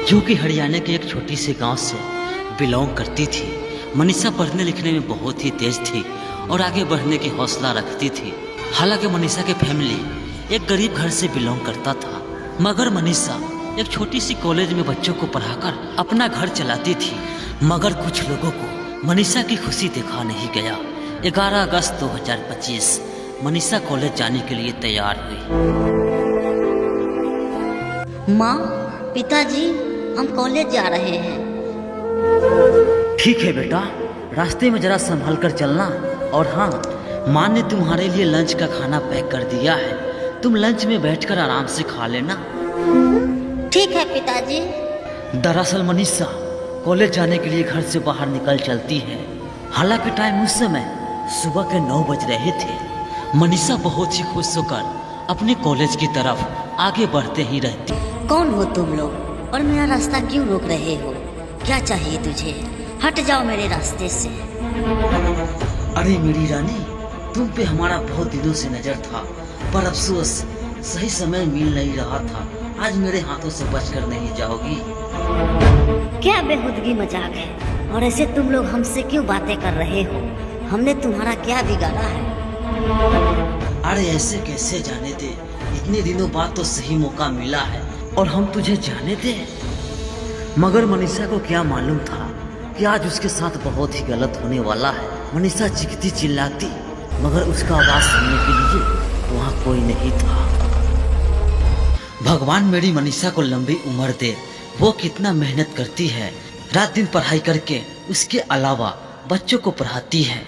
जो कि हरियाणा के एक छोटी से गांव से बिलोंग करती थी। मनीषा पढ़ने लिखने में बहुत ही तेज थी और आगे बढ़ने की हौसला रखती थी। हालांकि मनीषा के फैमिली एक गरीब घर से बिलोंग करता था, मगर मनीषा एक छोटी सी कॉलेज में बच्चों को पढ़ाकर अपना घर चलाती थी। मगर कुछ लोगों को मनीषा की खुशी देखा नहीं गया। 11 अगस्त 2025 मनीषा कॉलेज जाने के लिए तैयार हुई। माँ, पिताजी, हम कॉलेज जा रहे हैं। ठीक है बेटा, रास्ते में जरा संभल कर चलना। और हाँ, माँ ने तुम्हारे लिए लंच का खाना पैक कर दिया है, तुम लंच में बैठकर आराम से खा लेना। ठीक है पिताजी। दरअसल मनीषा कॉलेज जाने के लिए घर से बाहर निकल चलती है। हालांकि टाइम उस समय सुबह के 9 बज रहे थे। मनीषा बहुत ही खुश होकर अपने कॉलेज की तरफ आगे बढ़ते ही रहती। कौन हो तुम लोग और मेरा रास्ता क्यों रोक रहे हो? क्या चाहिए तुझे? हट जाओ मेरे रास्ते से। अरे मेरी रानी, तुम पे हमारा बहुत दिनों से नजर था, पर अफसोस सही समय मिल नहीं रहा था। आज मेरे हाथों से बचकर नहीं जाओगी। क्या बेहुदगी मजाक है? और ऐसे तुम लोग हमसे क्यों बातें कर रहे हो? हमने तुम्हारा क्या बिगाड़ा है? अरे ऐसे कैसे जाने दे, इतने दिनों बाद तो सही मौका मिला है और हम तुझे जाने दे। मगर मनीषा को क्या मालूम था कि आज उसके साथ बहुत ही गलत होने वाला है। मनीषा चीखती चिल्लाती, मगर उसका आवाज सुनने के लिए वहाँ कोई नहीं था। भगवान मेरी मनीषा को लंबी उम्र दे। वो कितना मेहनत करती है, रात दिन पढ़ाई करके उसके अलावा बच्चों को पढ़ाती है।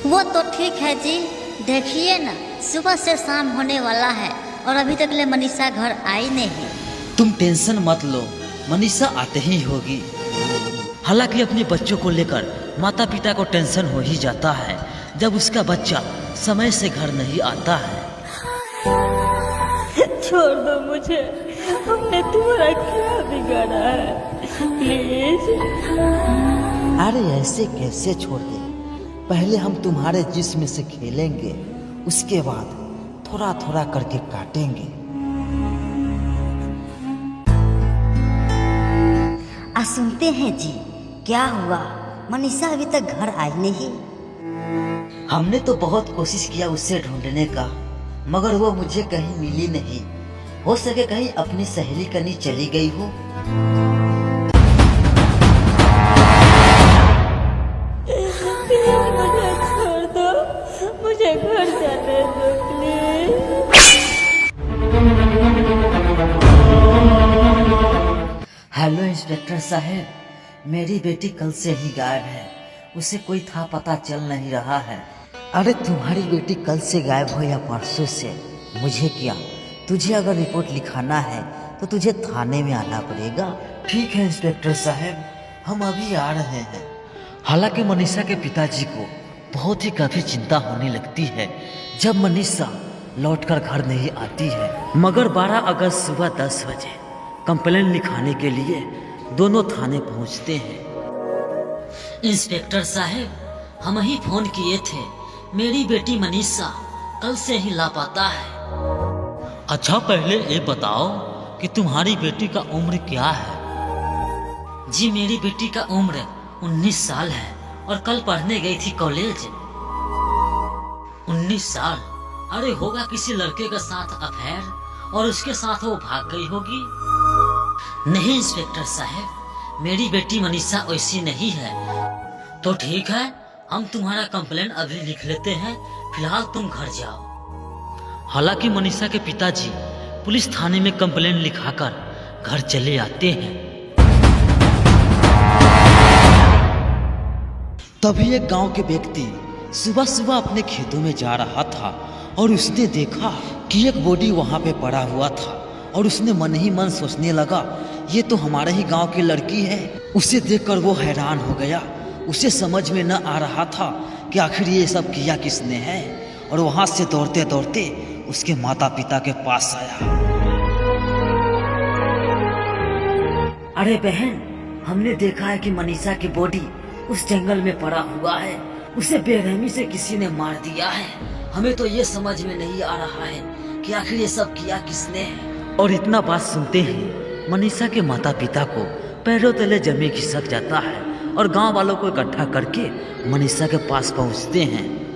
वो तो ठीक है जी, देखिए ना, सुबह से शाम होने वाला है और अभी तक ले मनीषा घर आई नहीं। तुम टेंशन मत लो, मनीषा आते ही होगी। हालांकि अपने बच्चों को लेकर माता पिता को टेंशन हो ही जाता है जब उसका बच्चा समय से घर नहीं आता है। छोड़ दो मुझे, हमने तुम्हारा क्या बिगाड़ा है, प्लीज। अरे ऐसे कैसे छोड़ दे? पहले हम तुम्हारे जिस्म से खेलेंगे, उसके बाद थोड़ा थोड़ा करके काटेंगे। सुनते हैं जी, क्या हुआ? मनीषा अभी तक घर आई नहीं। हमने तो बहुत कोशिश किया उससे ढूंढने का, मगर वो मुझे कहीं मिली नहीं। हो सके कहीं अपनी सहेली कनी चली गई हो। मुझे छोड़ दो, मुझे घर जाने दो प्लीज। हेलो इंस्पेक्टर साहब, मेरी बेटी कल से ही गायब है, उसे कोई था पता चल नहीं रहा है। अरे तुम्हारी बेटी कल से गायब हो या परसों से, मुझे क्या? तुझे अगर रिपोर्ट लिखाना है तो तुझे थाने में आना पड़ेगा। ठीक है इंस्पेक्टर साहब, हम अभी आ रहे हैं। हालांकि मनीषा के पिताजी को बहुत ही काफी चिंता होने लगती है जब मनीषा लौटकर घर नहीं आती है। मगर 12 अगस्त सुबह 10 बजे कंप्लेंट लिखाने के लिए दोनों थाने पहुंचते हैं। इंस्पेक्टर साहब, हम ही फोन किए थे, मेरी बेटी मनीषा कल से ही लापता है। अच्छा, पहले ये बताओ कि तुम्हारी बेटी का उम्र क्या है? जी मेरी बेटी का उम्र 19 साल है और कल पढ़ने गई थी कॉलेज। 19 साल? अरे होगा किसी लड़के के साथ अफेयर और उसके साथ वो भाग गई होगी। नहीं इंस्पेक्टर साहब, मेरी बेटी मनीषा वैसी नहीं है। तो ठीक है, हम तुम्हारा कंप्लेंट अभी लिख लेते हैं, फिलहाल तुम घर जाओ। हालांकि मनीषा के पिताजी पुलिस थाने में कंप्लेंट लिखाकर घर चले आते हैं। तभी एक गांव के व्यक्ति सुबह सुबह अपने खेतों में जा रहा था और उसने देखा कि एक बॉडी वहां पे पड़ा हुआ था और उसने मन ही मन सोचने लगा, ये तो हमारे ही गांव की लड़की है। उसे देखकर वो हैरान हो गया। उसे समझ में न आ रहा था कि आखिर ये सब किया किसने है, और वहां से दौड़ते दौड़ते उसके माता पिता के पास आया। अरे बहन, हमने देखा है कि मनीषा की बॉडी उस जंगल में पड़ा हुआ है, उसे बेरहमी से किसी ने मार दिया है। हमें तो ये समझ में नहीं आ रहा है कि आखिर ये सब किया किसने है। और इतना बात सुनते ही मनीषा के माता पिता को पैरों तले जमी खिसक जाता है और गांव वालों को इकट्ठा करके मनीषा के पास पहुंचते हैं